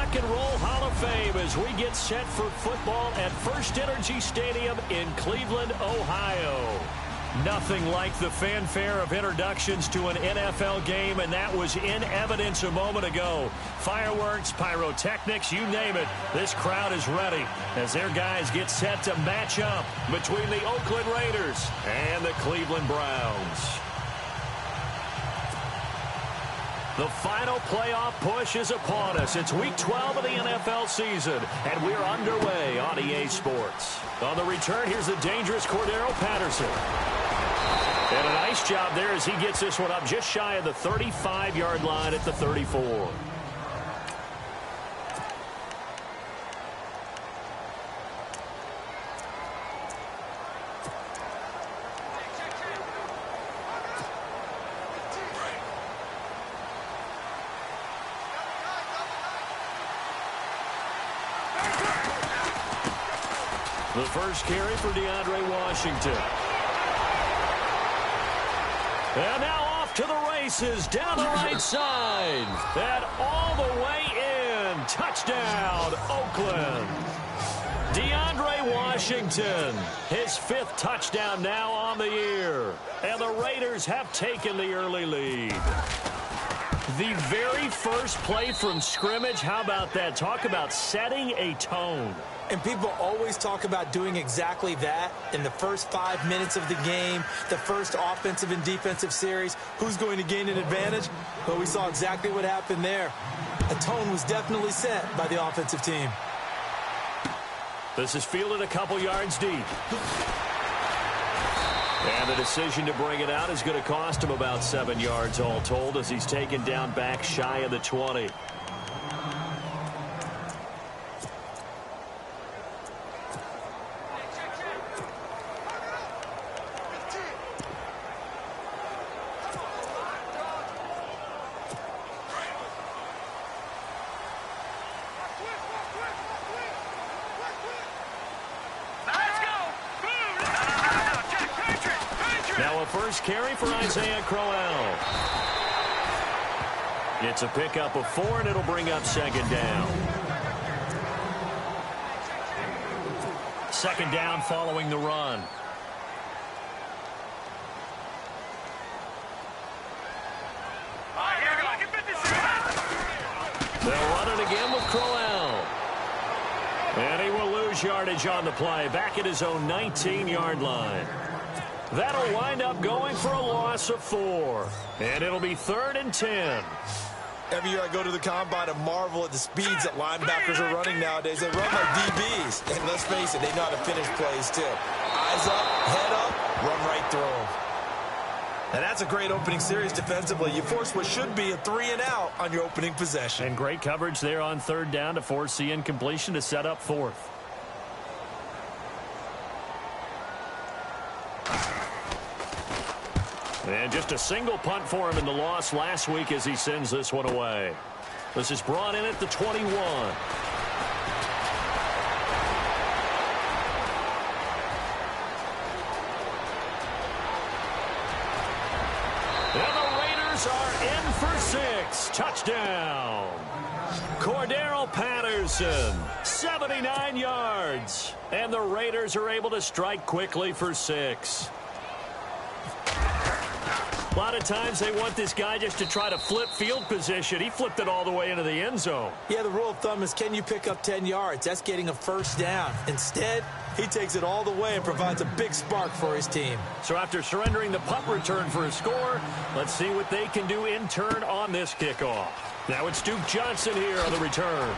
Rock and Roll Hall of Fame as we get set for football at First Energy Stadium in Cleveland, Ohio. Nothing like the fanfare of introductions to an NFL game, and that was in evidence a moment ago. Fireworks, pyrotechnics, you name it. This crowd is ready as their guys get set to match up between the Oakland Raiders and the Cleveland Browns. The final playoff push is upon us. It's Week 12 of the NFL season, and we're underway on EA Sports. On the return, here's the dangerous Cordero Patterson. And a nice job there as he gets this one up just shy of the 35-yard line at the 34. The first carry for DeAndre Washington. And now off to the races down the right side. And all the way in. Touchdown, Oakland. DeAndre Washington, his 5th touchdown now on the year. And the Raiders have taken the early lead. The very first play from scrimmage, how about that? Talk about setting a tone. And people always talk about doing exactly that in the first 5 minutes of the game, the first offensive and defensive series. Who's going to gain an advantage? Well, we saw exactly what happened there. A tone was definitely set by the offensive team. This is fielded a couple yards deep. And the decision to bring it out is going to cost him about 7 yards all told as he's taken down back shy of the 20. Now a first carry for Isaiah Crowell. It's a pickup of 4, and it'll bring up 2nd down. 2nd down following the run. They'll run it again with Crowell. And he will lose yardage on the play, back at his own 19-yard line. That'll wind up going for a loss of 4. And it'll be 3rd and 10. Every year I go to the combine and marvel at the speeds that linebackers are running nowadays. They run like DBs. And let's face it, they know how to finish plays too. Eyes up, head up, run right through them. And that's a great opening series defensively. You force what should be a 3-and-out on your opening possession. And great coverage there on 3rd down to force the incompletion to set up 4th. And just a single punt for him in the loss last week as he sends this one away. This is brought in at the 21. And the Raiders are in for 6. Touchdown. Cordero Patterson, 79 yards. And the Raiders are able to strike quickly for 6. A lot of times they want this guy just to try to flip field position. He flipped it all the way into the end zone. Yeah, the rule of thumb is, can you pick up 10 yards? That's getting a 1st down. Instead, he takes it all the way and provides a big spark for his team. So after surrendering the punt return for a score, let's see what they can do in turn on this kickoff. Now it's Duke Johnson here on the return.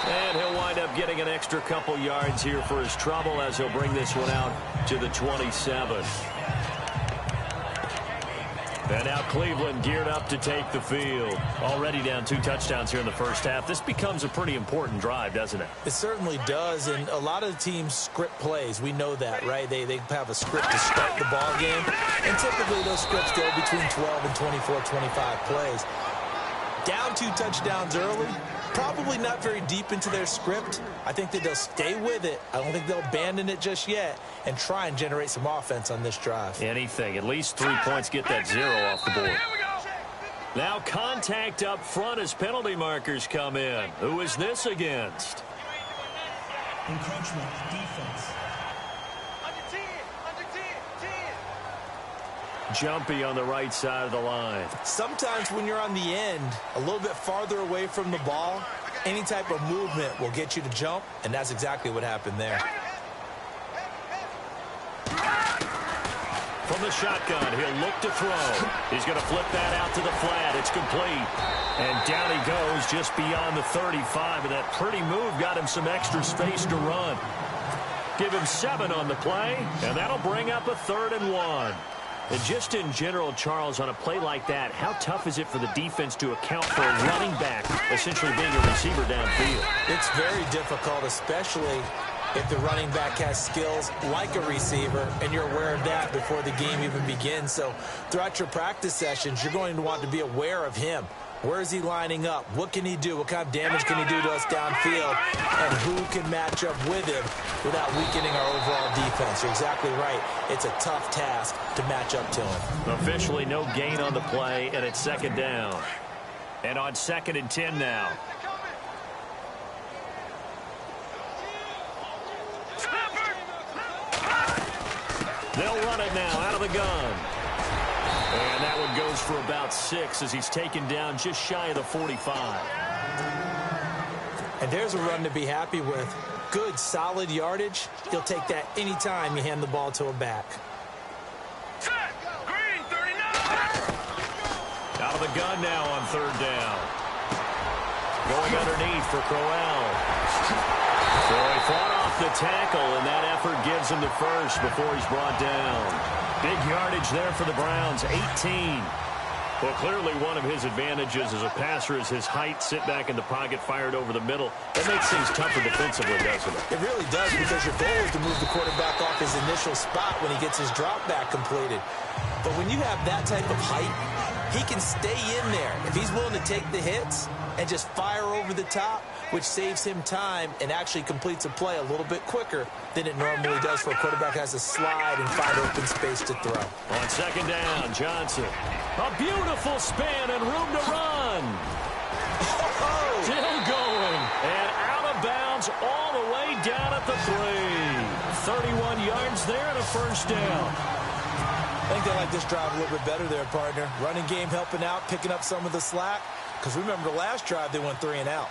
And he'll wind up getting an extra couple yards here for his trouble as he'll bring this one out to the 27. And now Cleveland geared up to take the field. Already down 2 touchdowns here in the first half. This becomes a pretty important drive, doesn't it? It certainly does, and a lot of the teams script plays. We know that, right? They have a script to start the ball game, and typically those scripts go between 12 and 24, 25 plays. Down 2 touchdowns early, probably not very deep into their script. I think that they'll stay with it. I don't think they'll abandon it just yet and try and generate some offense on this drive. Anything. At least 3 points, get that 0 off the board. Now contact up front as penalty markers come in. Who is this against? Encroachment, defense. Under 10, under 10, 10. Jumpy on the right side of the line. Sometimes when you're on the end, a little bit farther away from the ball, any type of movement will get you to jump, and that's exactly what happened there. From the shotgun, he'll look to throw. He's going to flip that out to the flat. It's complete. And down he goes just beyond the 35, and that pretty move got him some extra space to run. Give him 7 on the play, and that'll bring up a 3rd and 1. And just in general, Charles, on a play like that, how tough is it for the defense to account for a running back essentially being a receiver downfield? It's very difficult, especially if the running back has skills like a receiver, and you're aware of that before the game even begins. So throughout your practice sessions, you're going to want to be aware of him. Where is he lining up? What can he do? What kind of damage can he do to us downfield? And who can match up with him without weakening our overall defense? You're exactly right. It's a tough task to match up to him. Officially no gain on the play, and it's 2nd down. And on 2nd and 10 now. They'll run it now out of the gun. And that one goes for about 6 as he's taken down just shy of the 45. And there's a run to be happy with. Good, solid yardage. He'll take that anytime you hand the ball to a back. Green, 39. Out of the gun now on 3rd down. Going underneath for Crowell. So he fought off the tackle, and that effort gives him the first before he's brought down. Big yardage there for the Browns, 18. Well, clearly one of his advantages as a passer is his height, sit back in the pocket, fired over the middle. That makes things tougher defensively, doesn't it? It really does, because your goal is to move the quarterback off his initial spot when he gets his drop back completed. But when you have that type of height, he can stay in there. If he's willing to take the hits and just fire over the top, which saves him time and actually completes a play a little bit quicker than it normally does for a quarterback has to slide and find open space to throw. On 2nd down, Johnson. A beautiful span and room to run. Oh! Still going. And out of bounds all the way down at the 3. 31 yards there and a 1st down. I think they like this drive a little bit better there, partner. Running game helping out, picking up some of the slack. Because remember, the last drive, they went 3 and out.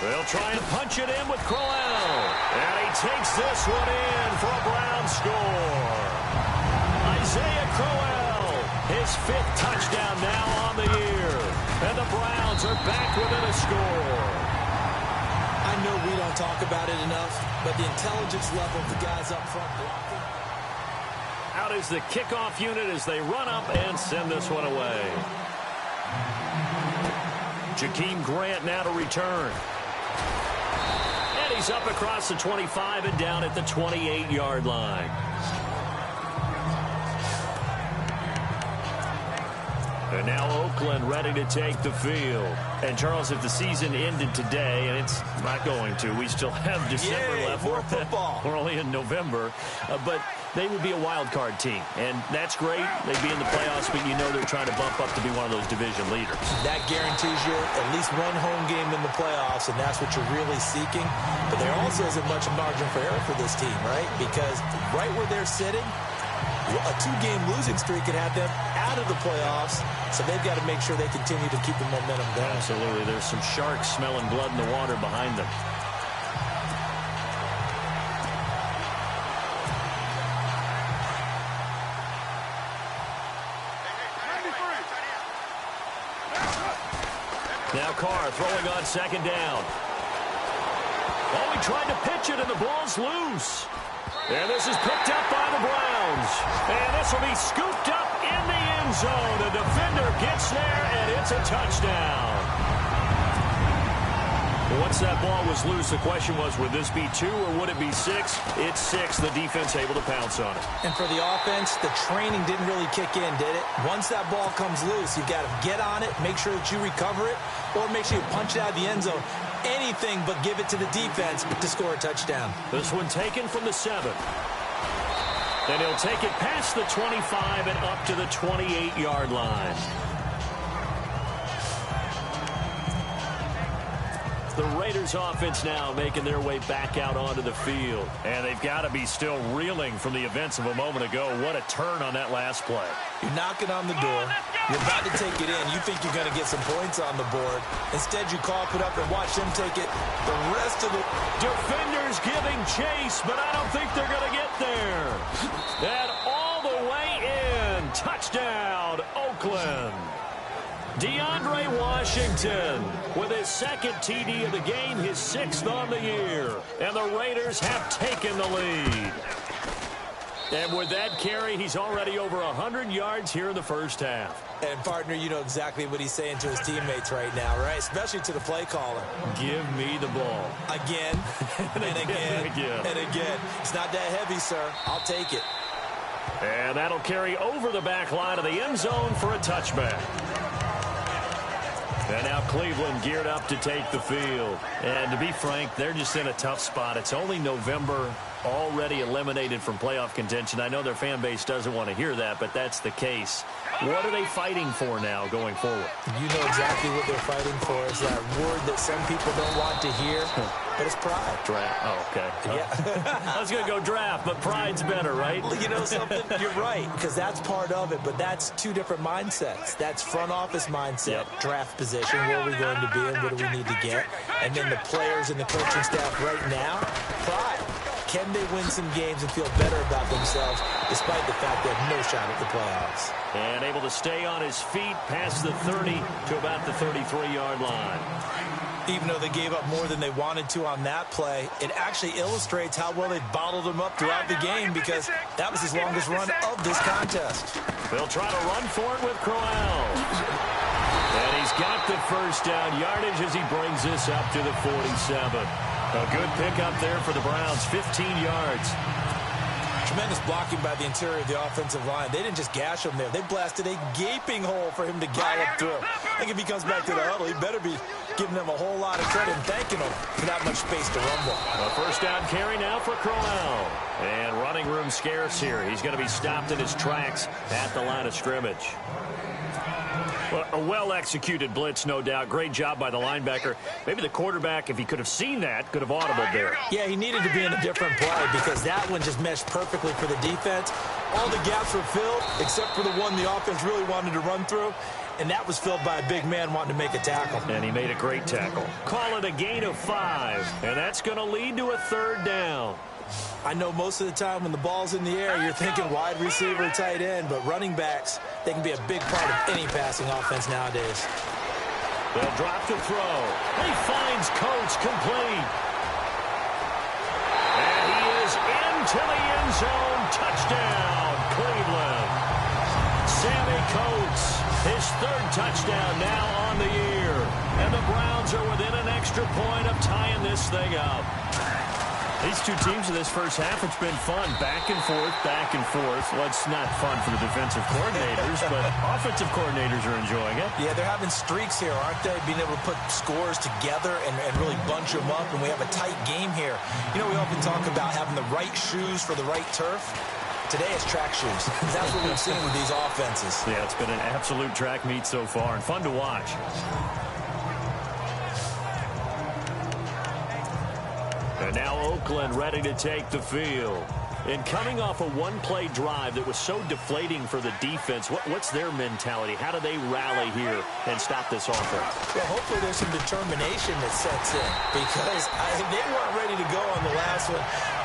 They'll try and punch it in with Crowell. And he takes this one in for a Brown score. Isaiah Crowell, his 5th touchdown now on the year. And the Browns are back within a score. I know we don't talk about it enough, but the intelligence level of the guys up front blocking. Out is the kickoff unit as they run up and send this one away. Jakeem Grant now to return. And he's up across the 25 and down at the 28-yard line. And now Oakland ready to take the field. And, Charles, if the season ended today, and it's not going to, we still have December left. More football. We're only in November. But they would be a wild card team. And that's great. They'd be in the playoffs, but you know they're trying to bump up to be one of those division leaders. That guarantees you at least one home game in the playoffs, and that's what you're really seeking. But there also isn't much margin for error for this team, right? Because right where they're sitting, a 2-game losing streak can have them out of the playoffs, so they've got to make sure they continue to keep the momentum going. Absolutely. There's some sharks smelling blood in the water behind them. Now Carr throwing on 2nd down. Oh, he tried to pitch it, and the ball's loose. And this is picked up by the Browns. And this will be scooped up in the end zone. The defender gets there, and it's a touchdown. Once that ball was loose, the question was, would this be 2 or would it be 6? It's 6. The defense able to pounce on it. And for the offense, the training didn't really kick in, did it? Once that ball comes loose, you've got to get on it, make sure that you recover it, or make sure you punch it out of the end zone. Anything but give it to the defense to score a touchdown. This one taken from the 7. And he'll take it past the 25 and up to the 28-yard line. The Raiders offense now making their way back out onto the field. And they've got to be still reeling from the events of a moment ago. What a turn on that last play. You're knocking on the door. You're about to take it in. You think you're going to get some points on the board. Instead, you cough it up and watch them take it the rest of the... Defenders giving chase, but I don't think they're going to get there. And all the way in. Touchdown, Oakland. DeAndre Washington with his second TD of the game, his 6th on the year. And the Raiders have taken the lead. And with that carry, he's already over 100 yards here in the first half. And, partner, you know exactly what he's saying to his teammates right now, right? Especially to the play caller. Give me the ball. Again, and again, and again. It's not that heavy, sir. I'll take it. And that'll carry over the back line of the end zone for a touchback. And now Cleveland geared up to take the field. And to be frank, they're just in a tough spot. It's only November, already eliminated from playoff contention. I know their fan base doesn't want to hear that, but that's the case. What are they fighting for now going forward? You know exactly what they're fighting for. It's that word that some people don't want to hear, but it's pride. Draft. Oh, okay. Yeah. I was going to go draft, but pride's better, right? You know something? You're right, because that's part of it, but that's two different mindsets. That's front office mindset, draft position, where are we going to be and what do we need to get? And then the players and the coaching staff right now, pride. Can they win some games and feel better about themselves despite the fact they have no shot at the playoffs? And able to stay on his feet past the 30 to about the 33-yard line. Even though they gave up more than they wanted to on that play, it actually illustrates how well they bottled him up throughout the game because that was his longest run of this contest. They'll try to run for it with Crowell. And he's got the first down yardage as he brings this up to the 47. A good pickup there for the Browns, 15 yards. Tremendous blocking by the interior of the offensive line. They didn't just gash him there. They blasted a gaping hole for him to gallop through. I think if he comes back to the huddle, he better be giving them a whole lot of credit and thanking them for that much space to rumble. A first down carry now for Crowell. And running room scarce here. He's going to be stopped in his tracks at the line of scrimmage. Well, a well-executed blitz, no doubt. Great job by the linebacker. Maybe the quarterback, if he could have seen that, could have audibled there. Yeah, he needed to be in a different play because that one just meshed perfectly for the defense. All the gaps were filled except for the one the offense really wanted to run through, and that was filled by a big man wanting to make a tackle. And he made a great tackle. Call it a gain of 5, and that's going to lead to a third down. I know most of the time when the ball's in the air, you're thinking wide receiver, tight end, but running backs, they can be a big part of any passing offense nowadays. They'll drop to throw. He finds Coates complete. And he is into the end zone. Touchdown, Cleveland. Sammy Coates, his 3rd touchdown now on the year. And the Browns are within an extra point of tying this thing up. These two teams in this first half, it's been fun. Back and forth, back and forth. Well, it's not fun for the defensive coordinators, but offensive coordinators are enjoying it. Yeah, they're having streaks here, aren't they? Being able to put scores together and really bunch them up, and we have a tight game here. You know, we often talk about having the right shoes for the right turf. Today it's track shoes. That's what we've seen with these offenses. Yeah, it's been an absolute track meet so far, and fun to watch. And now Oakland ready to take the field. And coming off a one-play drive that was so deflating for the defense, what's their mentality? How do they rally here and stop this offense? Well, hopefully there's some determination that sets in because they weren't ready to go on the last one.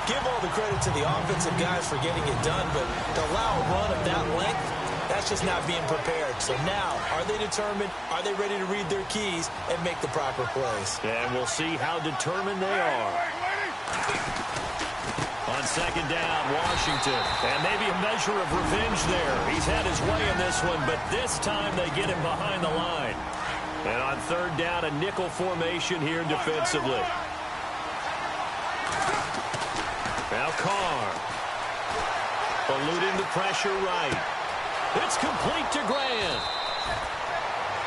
Give all the credit to the offensive guys for getting it done, but to allow a run of that length, that's just not being prepared. So now, are they determined? Are they ready to read their keys and make the proper plays? And we'll see how determined they are. On second down, Washington. And maybe a measure of revenge there. He's had his way in this one, but this time they get him behind the line. And on third down, a nickel formation here defensively. Now Carr. Eluding the pressure right. It's complete to Grant.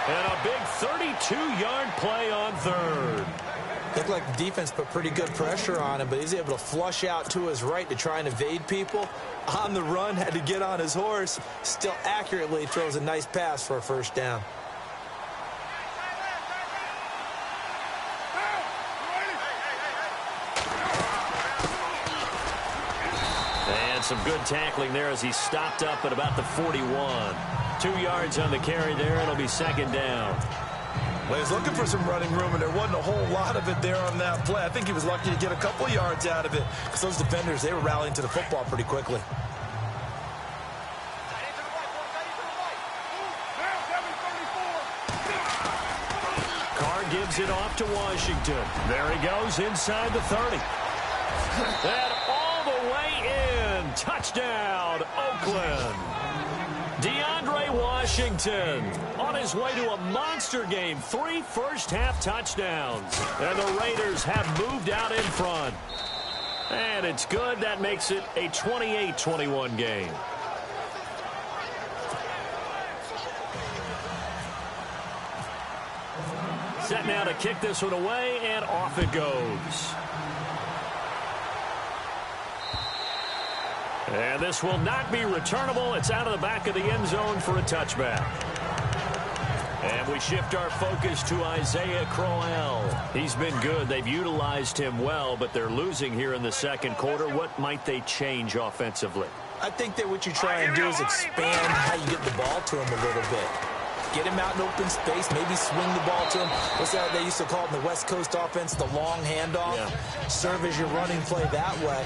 And a big 32-yard play on third. Looked like the defense put pretty good pressure on him, but he's able to flush out to his right to try and evade people. On the run, had to get on his horse. Still accurately throws a nice pass for a first down. And some good tackling there as he stopped up at about the 41. 2 yards on the carry there. It'll be second down. Well, he's looking for some running room, and there wasn't a whole lot of it there on that play. I think he was lucky to get a couple yards out of it because those defenders, they were rallying to the football pretty quickly. Carr gives it off to Washington. There he goes inside the 30. And all the way in. Touchdown, Oakland. DeAndre Washington on his way to a monster game. 3 first-half touchdowns. And the Raiders have moved out in front. And it's good. That makes it a 28-21 game. Set now to kick this one away, and off it goes. And this will not be returnable. It's out of the back of the end zone for a touchback. And we shift our focus to Isaiah Crowell. He's been good. They've utilized him well, but they're losing here in the second quarter. What might they change offensively? I think that what you try and do is expand how you get the ball to him a little bit. Get him out in open space, maybe swing the ball to him. What's that they used to call it in the West Coast offense, the long handoff? Yeah. Serve as your running play that way,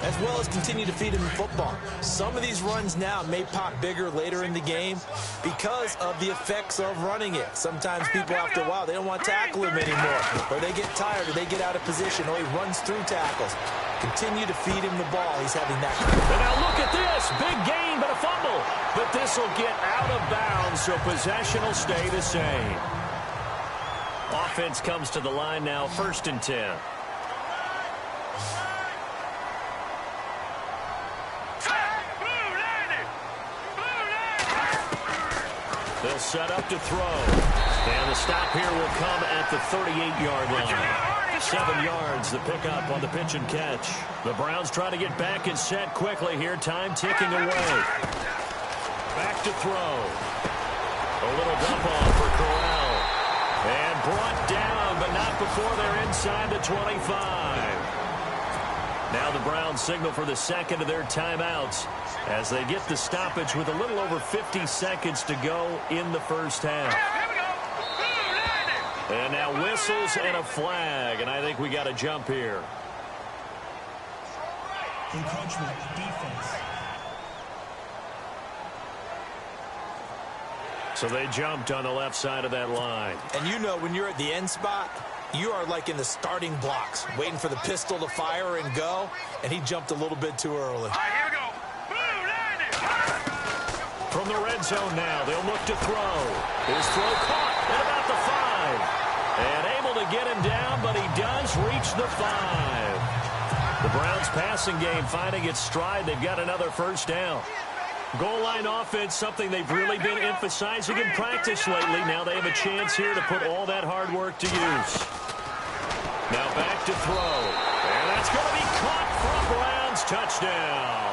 as well as continue to feed him football. Some of these runs now may pop bigger later in the game because of the effects of running it. Sometimes people, after a while, they don't want to tackle him anymore, or they get tired, or they get out of position, or he runs through tackles. Continue to feed him the ball. He's having that kind of... And now look at this. Big gain, but a fumble. But this will get out of bounds, so possession will stay the same. Offense comes to the line now, 1st and 10. They'll set up to throw. And the stop here will come at the 38-yard line. 7 yards, the pickup on the pitch and catch. The Browns try to get back and set quickly here. Time ticking away. Back to throw. A little dump off for Corral. And brought down, but not before they're inside the 25. Now the Browns signal for the second of their timeouts as they get the stoppage with a little over 50 seconds to go in the first half. And now whistles and a flag, and I think we got a jump here. Encroachment, defense. So they jumped on the left side of that line. And you know when you're at the end spot, you are like in the starting blocks, waiting for the pistol to fire and go, and he jumped a little bit too early. All right, here we go. From the red zone now, they'll look to throw. His throw caught at about the 5. And able to get him down, but he does reach the 5. The Browns passing game finding its stride. They've got another first down. Goal line offense, something they've really been emphasizing in practice lately. Now they have a chance here to put all that hard work to use. Now back to throw. And that's going to be caught for a Browns touchdown.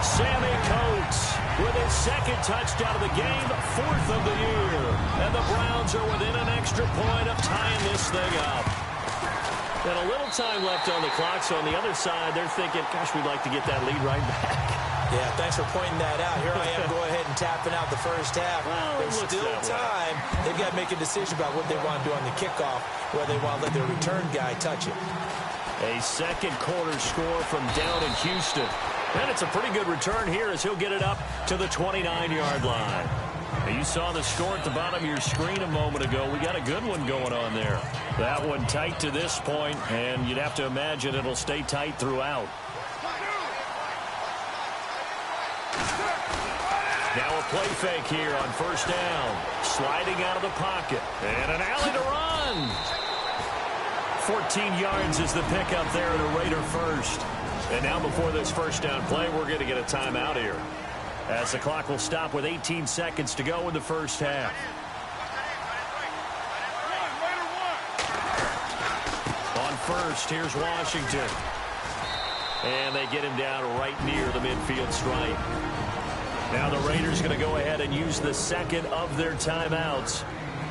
Sammy Coates with his second touchdown of the game, 4th of the year. And the Browns are within an extra point of tying this thing up. And a little time left on the clock, so on the other side, they're thinking, gosh, we'd like to get that lead right back. Yeah, thanks for pointing that out. Here I am, go ahead and tapping out the first half. Well, there's still time. They've got to make a decision about what they want to do on the kickoff, whether they want to let their return guy touch it. A second quarter score from down in Houston. And it's a pretty good return here as he'll get it up to the 29-yard line. Now, you saw the score at the bottom of your screen a moment ago. We got a good one going on there. That one tight to this point, and you'd have to imagine it'll stay tight throughout. Now a play fake here on first down. Sliding out of the pocket. And an alley to run. 14 yards is the pickup there at a Raider first. And now before this first down play, we're going to get a timeout here, as the clock will stop with 18 seconds to go in the first half. first. Here's Washington. And they get him down right near the midfield stripe. Now the Raiders going to go ahead and use the second of their timeouts,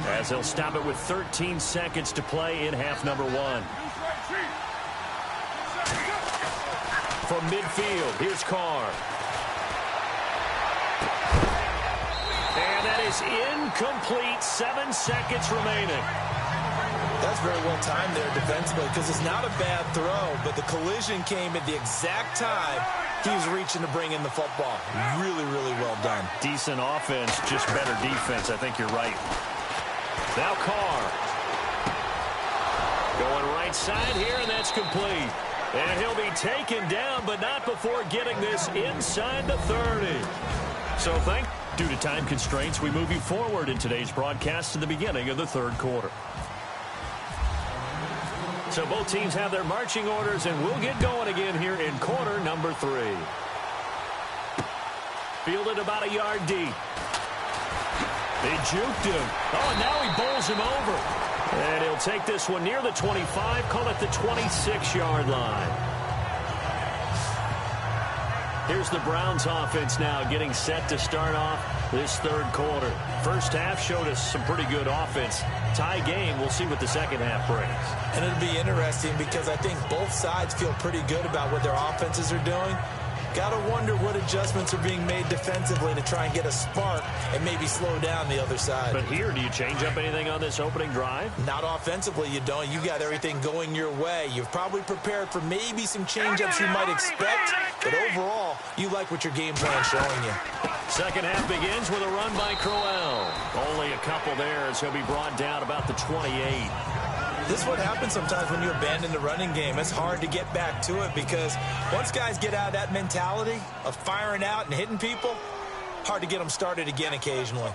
as they'll stop it with 13 seconds to play in half number 1. From midfield, here's Carr. And that is incomplete. 7 seconds remaining. That's very well timed there defensively, because it's not a bad throw, but the collision came at the exact time he was reaching to bring in the football. Really, really well done. Decent offense, just better defense. I think you're right. Now Carr. Going right side here, and that's complete. And he'll be taken down, but not before getting this inside the 30. So due to time constraints, we move you forward in today's broadcast to the beginning of the third quarter. So both teams have their marching orders, and we'll get going again here in quarter number 3. Fielded about a yard deep. They juked him. Oh, and now he bowls him over. And he'll take this one near the 25, call it the 26-yard line. Here's the Browns offense now getting set to start off this third quarter. First half showed us some pretty good offense. Tie game, we'll see what the second half brings. And it'll be interesting because I think both sides feel pretty good about what their offenses are doing. Got to wonder what adjustments are being made defensively to try and get a spark and maybe slow down the other side. But here, do you change up anything on this opening drive? Not offensively, you don't. You got everything going your way. You've probably prepared for maybe some change-ups you might expect, but overall, you like what your game plan's showing you. Second half begins with a run by Crowell. Only a couple there as he'll be brought down about the 28. This is what happens sometimes when you abandon the running game. It's hard to get back to it because once guys get out of that mentality of firing out and hitting people, hard to get them started again occasionally.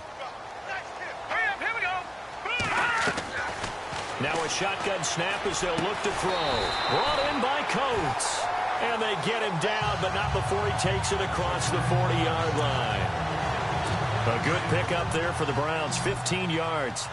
Here we go. Now a shotgun snap as they'll look to throw. Brought in by Coates. And they get him down, but not before he takes it across the 40-yard line. A good pickup there for the Browns, 15 yards.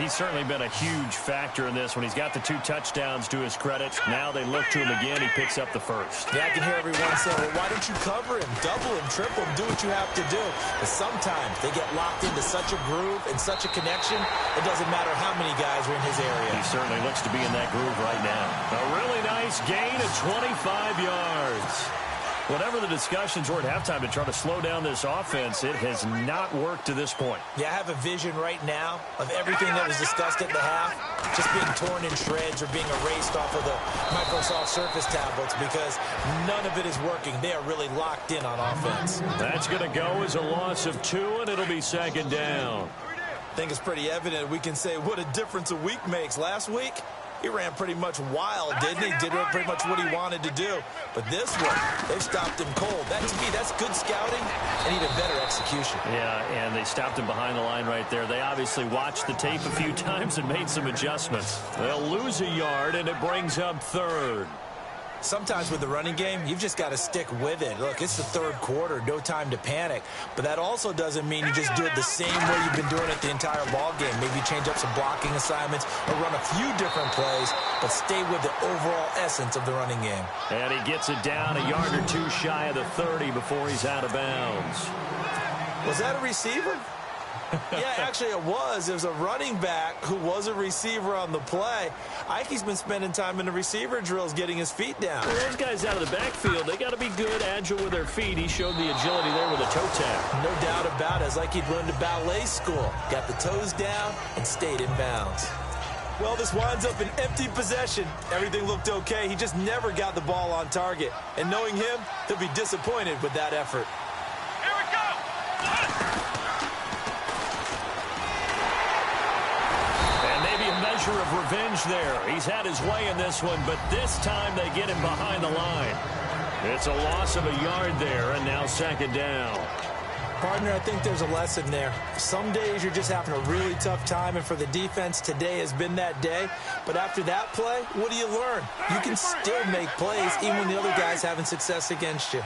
He's certainly been a huge factor in this when he's got the 2 touchdowns to his credit. Now they look to him again. He picks up the first. Yeah, I can hear everyone saying, well, why don't you cover him, double him, triple him, do what you have to do. But sometimes they get locked into such a groove and such a connection, it doesn't matter how many guys are in his area. He certainly looks to be in that groove right now. A really nice gain of 25 yards. Whatever the discussions were at halftime to try to slow down this offense, it has not worked to this point. Yeah, I have a vision right now of everything that was discussed at the half just being torn in shreds or being erased off of the Microsoft Surface tablets because none of it is working. They are really locked in on offense. That's going to go as a loss of 2, and it'll be second down. I think it's pretty evident we can say what a difference a week makes. Last week, he ran pretty much wild, didn't he? Did pretty much what he wanted to do. But this one, they've stopped him cold. That, to me, that's good scouting and even better execution. Yeah, and they stopped him behind the line right there. They obviously watched the tape a few times and made some adjustments. They'll lose a yard, and it brings up third. Sometimes with the running game, you've just got to stick with it. Look, it's the third quarter, no time to panic. But that also doesn't mean you just do it the same way you've been doing it the entire ball game. Maybe change up some blocking assignments or run a few different plays, but stay with the overall essence of the running game. And he gets it down a yard or 2 shy of the 30 before he's out of bounds. Was that a receiver? Yeah, actually it was. It was a running back who was a receiver on the play. Ike's been spending time in the receiver drills getting his feet down. Well, those guys out of the backfield, they got to be good, agile with their feet. He showed the agility there with a toe tap. No doubt about it. It's like he'd learned to ballet school. Got the toes down and stayed in bounds. Well, this winds up an empty possession. Everything looked okay. He just never got the ball on target. And knowing him, he'll be disappointed with that effort. Here we go. Of revenge there. He's had his way in this one, but this time they get him behind the line. It's a loss of a yard there, and now second down. Partner, I think there's a lesson there. Some days you're just having a really tough time, and for the defense, today has been that day. But after that play, what do you learn? You can still make plays even when the other guy's having success against you.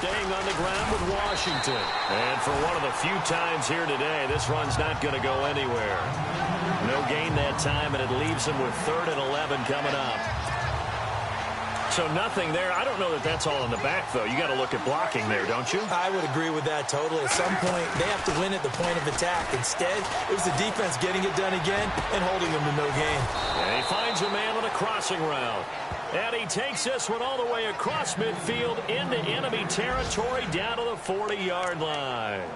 staying on the ground with Washington. And for one of the few times here today, this run's not going to go anywhere. No gain that time, and it leaves them with 3rd and 11 coming up. So nothing there. I don't know that that's all in the back, though. You got to look at blocking there, don't you? I would agree with that totally. At some point, they have to win at the point of attack. Instead, it was the defense getting it done again and holding them to no gain. And he finds a man on a crossing route. And he takes this one all the way across midfield into enemy territory down to the 40-yard line.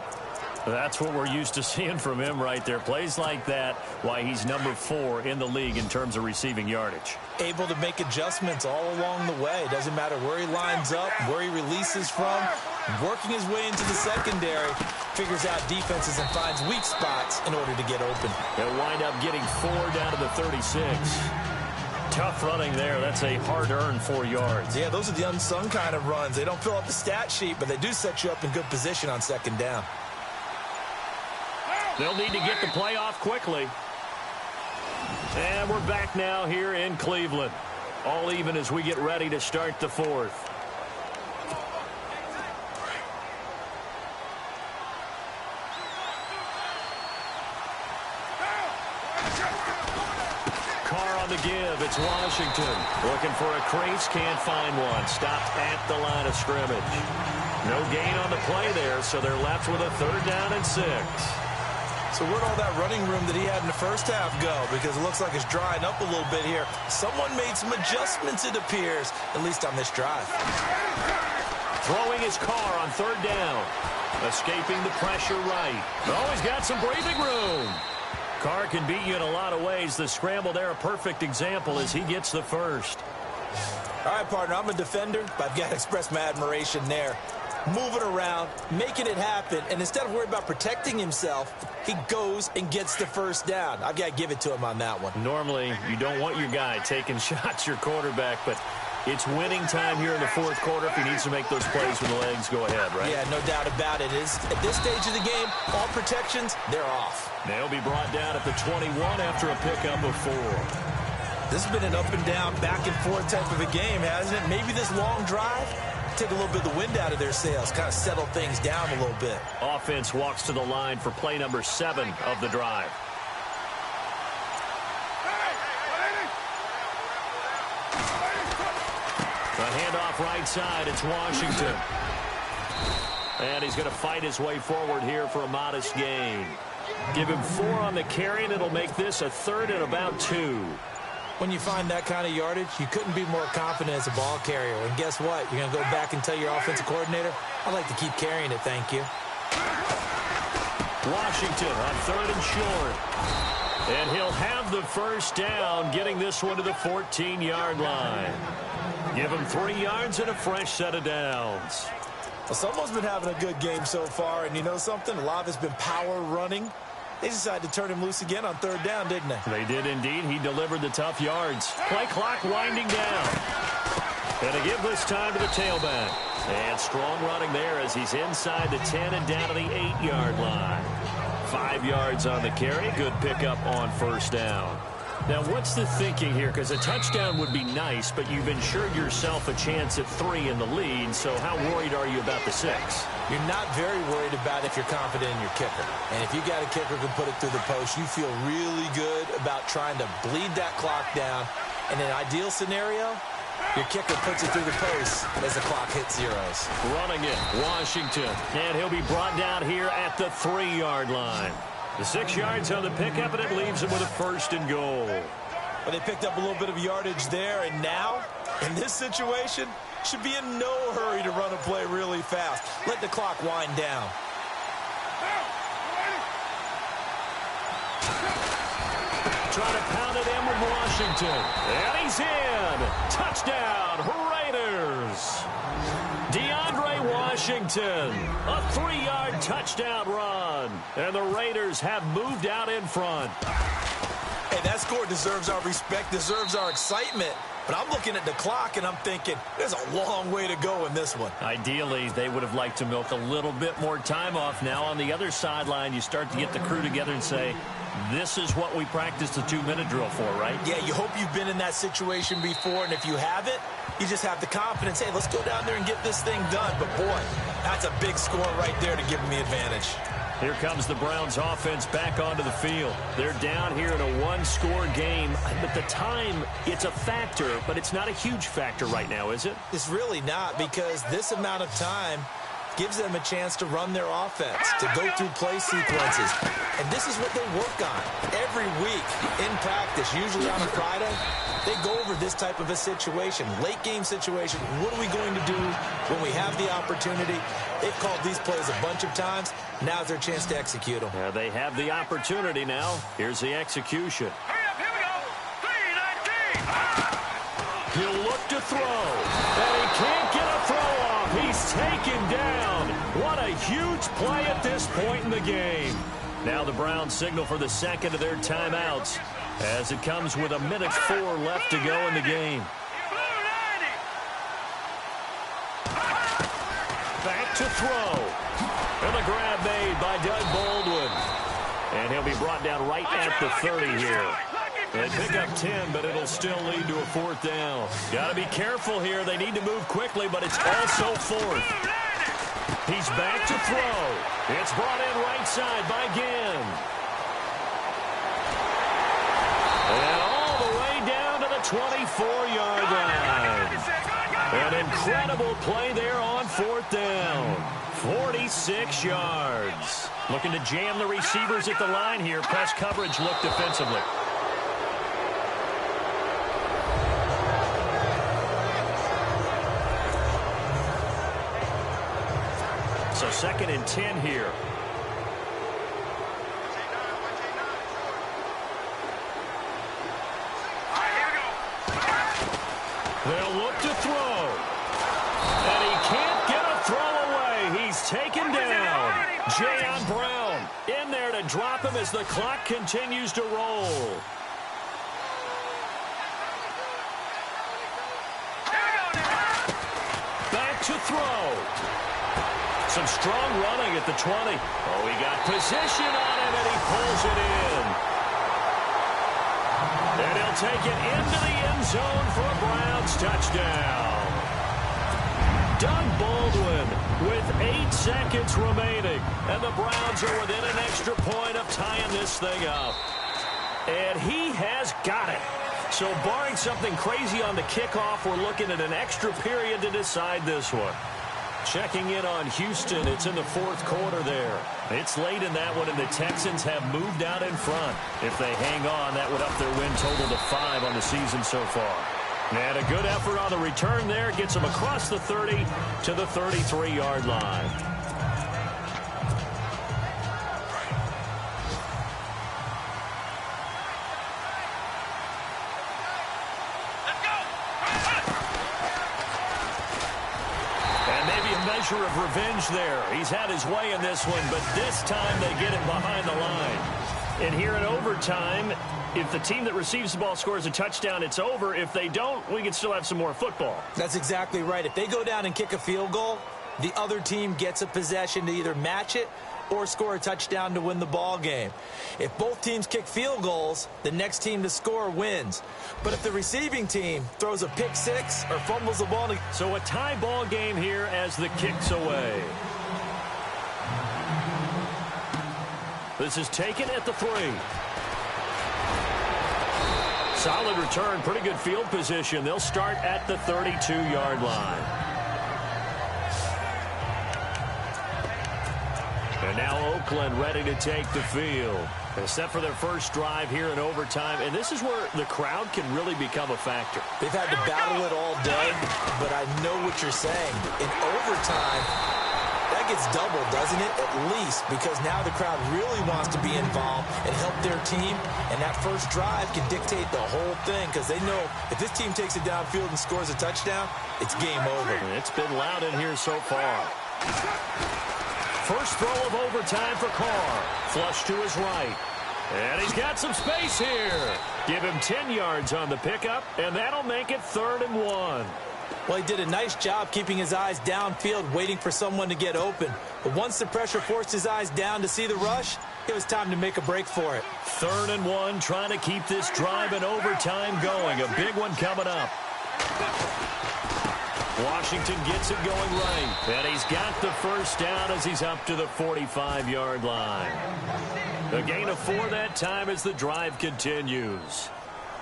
That's what we're used to seeing from him right there. Plays like that, why he's number 4 in the league in terms of receiving yardage. Able to make adjustments all along the way. Doesn't matter where he lines up, where he releases from. Working his way into the secondary, figures out defenses and finds weak spots in order to get open. They'll wind up getting 4 down to the 36. Tough running there. That's a hard-earned 4 yards. Yeah, those are the unsung kind of runs. They don't fill up the stat sheet, but they do set you up in good position on 2nd down. They'll need to get the play off quickly. And we're back now here in Cleveland. All even as we get ready to start the 4th. Carr on the give. It's Washington. Looking for a crease. Can't find one. Stopped at the line of scrimmage. No gain on the play there, so they're left with a 3rd down and 6. So where'd all that running room that he had in the first half go? Because it looks like it's drying up a little bit here. Someone made some adjustments, it appears, at least on this drive. Throwing his Carr on 3rd down. Escaping the pressure right. Oh, he's got some breathing room. Carr can beat you in a lot of ways. The scramble there, a perfect example as he gets the 1st. All right, partner, I'm a defender, but I've got to express my admiration there. Moving around, making it happen, and instead of worrying about protecting himself, he goes and gets the 1st down. I've got to give it to him on that one. Normally, you don't want your guy taking shots, your quarterback, but it's winning time here in the 4th quarter if he needs to make those plays when the legs go ahead, right? Yeah, no doubt about it. At this stage of the game, all protections, they're off. They'll be brought down at the 21 after a pickup of 4. This has been an up and down, back and forth type of a game, hasn't it? Maybe this long drive take a little bit of the wind out of their sails, kind of settle things down a little bit. Offense walks to the line for play number 7 of the drive. The handoff right side, it's Washington. And he's going to fight his way forward here for a modest gain. Give him 4 on the carry, and it'll make this a 3rd and about 2. When you find that kind of yardage, you couldn't be more confident as a ball carrier. And guess what? You're going to go back and tell your offensive coordinator, I'd like to keep carrying it, thank you. Washington on 3rd and short. And he'll have the 1st down, getting this one to the 14-yard line. Give him 3 yards and a fresh set of downs. Well, someone's been having a good game so far, and you know something? A lot of it's been power running. They decided to turn him loose again on 3rd down, didn't they? They did indeed. He delivered the tough yards. Play clock winding down. And to give this time to the tailback. And strong running there as he's inside the 10 and down to the 8-yard line. 5 yards on the carry. Good pickup on 1st down. Now, what's the thinking here? Because a touchdown would be nice, but you've ensured yourself a chance at 3 in the lead, so how worried are you about the 6? You're not very worried about if you're confident in your kicker. And if you got a kicker who can put it through the post, you feel really good about trying to bleed that clock down. In an ideal scenario, your kicker puts it through the post as the clock hits zeros. Running it, Washington. And he'll be brought down here at the 3-yard line. The 6 yards on the pickup, and it leaves him with a 1st and goal. Well, they picked up a little bit of yardage there, and now, in this situation, should be in no hurry to run a play really fast. Let the clock wind down. Trying to pound it in with Washington. And he's in. Touchdown, Raiders. DeAndre Washington, a 3-yard touchdown run. And the Raiders have moved out in front. Hey, that score deserves our respect, deserves our excitement. But I'm looking at the clock, and I'm thinking, there's a long way to go in this one. Ideally, they would have liked to milk a little bit more time off. Now, on the other sideline, you start to get the crew together and say, this is what we practiced the 2-minute drill for, right? Yeah, you hope you've been in that situation before, and if you haven't, you just have the confidence, hey, let's go down there and get this thing done. But, boy, that's a big score right there to give them the advantage. Here comes the Browns offense back onto the field. They're down here in a one-score game. But the time, it's a factor, but it's not a huge factor right now, is it? It's really not, because this amount of time gives them a chance to run their offense, to go through play sequences. And this is what they work on every week in practice, usually on a Friday. They go over this type of a situation, late-game situation. What are we going to do when we have the opportunity? They've called these plays a bunch of times. Now's their chance to execute them. Yeah, they have the opportunity now. Here's the execution. Hurry up, here we go. 3-19. He'll look to throw, and he can't get a throw off. He's taken down. What a huge play at this point in the game. Now the Browns signal for the second of their timeouts as it comes with 1:04 left to go in the game. Blue 90. Back to throw. And the grab made by Doug Baldwin. And he'll be brought down right at the 30 here. They pick up 10, but it'll still lead to a 4th down. Got to be careful here. They need to move quickly, but it's also 4th. He's back to throw. It's brought in right side by Ginn. And all the way down to the 24-yard line. An incredible play there on 4th down. 46 yards. Looking to jam the receivers at the line here. Press coverage look defensively. So 2nd and 10 here. They'll look to throw. And he can't get a throw away. He's taken down. Jayon Brown in there to drop him as the clock continues to roll. Back to throw. Some strong running at the 20. Oh, he got position on him, and he pulls it in. And he'll take it into the end zone for a Browns touchdown. Doug Baldwin with 8 seconds remaining. And the Browns are within an extra point of tying this thing up. And he has got it. So barring something crazy on the kickoff, we're looking at an extra period to decide this one. Checking in on Houston. It's in the 4th quarter there. It's late in that one, and the Texans have moved out in front. If they hang on, that would up their win total to 5 on the season so far. And a good effort on the return there. Gets them across the 30 to the 33-yard line. Measure of revenge there. He's had his way in this one, but this time they get him behind the line. And here in overtime, if the team that receives the ball scores a touchdown, it's over. If they don't, we can still have some more football. That's exactly right. If they go down and kick a field goal, the other team gets a possession to either match it or score a touchdown to win the ball game. If both teams kick field goals, the next team to score wins. But if the receiving team throws a pick 6 or fumbles the ball... So a tie ball game here as the kick's away. This is taken at the 3. Solid return, pretty good field position. They'll start at the 32-yard line. And now Oakland ready to take the field. They're set for their first drive here in overtime. And this is where the crowd can really become a factor. They've had to battle it all day, but I know what you're saying. In overtime, that gets doubled, doesn't it? At least, because now the crowd really wants to be involved and help their team. And that first drive can dictate the whole thing, because they know if this team takes it downfield and scores a touchdown, it's game over. And it's been loud in here so far. First throw of overtime for Carr. Flush to his right. And he's got some space here. Give him 10 yards on the pickup, and that'll make it 3rd and 1. Well, he did a nice job keeping his eyes downfield, waiting for someone to get open. But once the pressure forced his eyes down to see the rush, it was time to make a break for it. 3rd and 1, trying to keep this drive in overtime going. A big one coming up. Washington gets it going right. And he's got the first down as he's up to the 45-yard line. A gain of 4 that time as the drive continues.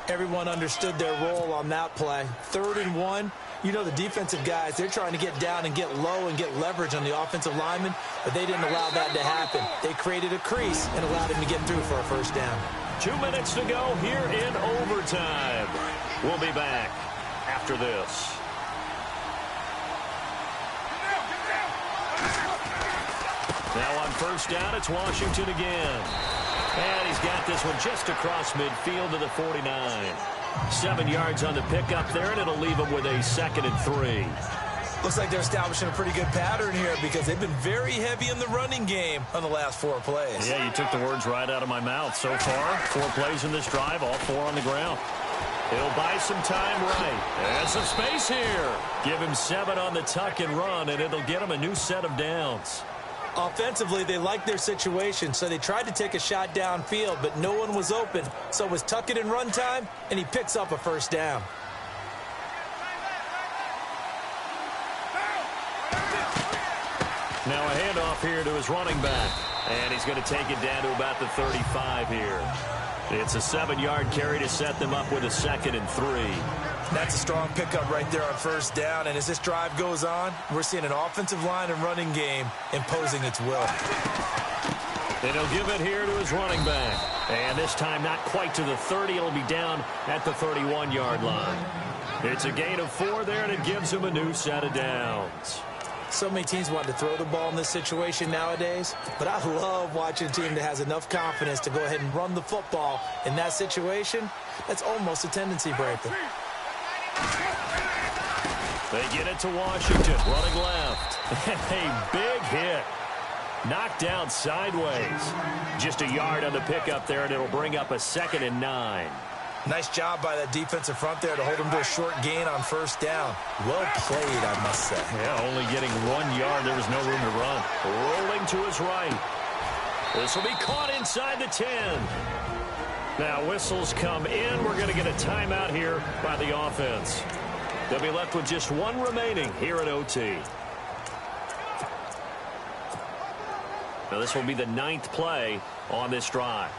Everyone understood their role on that play. 3rd and 1. You know the defensive guys, they're trying to get down and get low and get leverage on the offensive lineman, but they didn't allow that to happen. They created a crease and allowed him to get through for a first down. 2 minutes to go here in overtime. We'll be back after this. Now on first down, it's Washington again. And he's got this one just across midfield to the 49. 7 yards on the pickup there, and it'll leave him with a 2nd and 3. Looks like they're establishing a pretty good pattern here because they've been very heavy in the running game on the last 4 plays. Yeah, you took the words right out of my mouth. So far, 4 plays in this drive, all 4 on the ground. He'll buy some time right. And some space here. Give him 7 on the tuck and run, and it'll get him a new set of downs. Offensively, they liked their situation, so they tried to take a shot downfield, but no one was open. So it was tuck it and run time, and he picks up a first down. Now a handoff here to his running back. And he's going to take it down to about the 35 here. It's a 7-yard carry to set them up with a 2nd and 3. That's a strong pickup right there on first down. And as this drive goes on, we're seeing an offensive line and running game imposing its will. And he'll give it here to his running back. And this time not quite to the 30. It'll be down at the 31-yard line. It's a gain of 4 there, and it gives him a new set of downs. So many teams want to throw the ball in this situation nowadays, but I love watching a team that has enough confidence to go ahead and run the football in that situation. That's almost a tendency breaker. They get it to Washington, running left. A big hit. Knocked down sideways. Just a yard on the pickup there, and it'll bring up a 2nd and 9. Nice job by that defensive front there to hold him to a short gain on first down. Well played, I must say. Yeah, only getting 1 yard. There was no room to run. Rolling to his right. This will be caught inside the 10. Now whistles come in. We're going to get a timeout here by the offense. They'll be left with just 1 remaining here at OT. Now this will be the 9th play on this drive.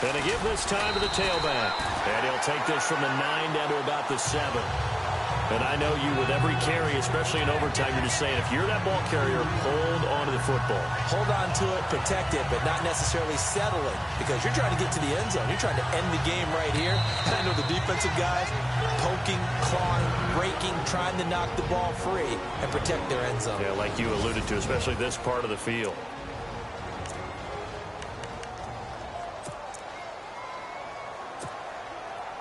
And to give this time to the tailback. And he'll take this from the 9 down to about the 7. And I know you, with every carry, especially in overtime, you're just saying, if you're that ball carrier, hold on to the football. Hold on to it, protect it, but not necessarily settle it, because you're trying to get to the end zone. You're trying to end the game right here. And I know the defensive guys poking, clawing, breaking, trying to knock the ball free and protect their end zone. Yeah, like you alluded to, especially this part of the field.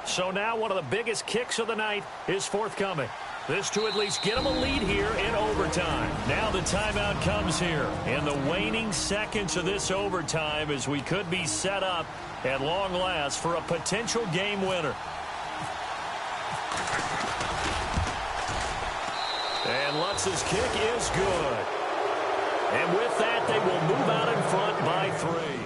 So now one of the biggest kicks of the night is forthcoming. This to at least get them a lead here in overtime. Now the timeout comes here in the waning seconds of this overtime as we could be set up at long last for a potential game winner. And Lutz's kick is good. And with that, they will move out in front by 3.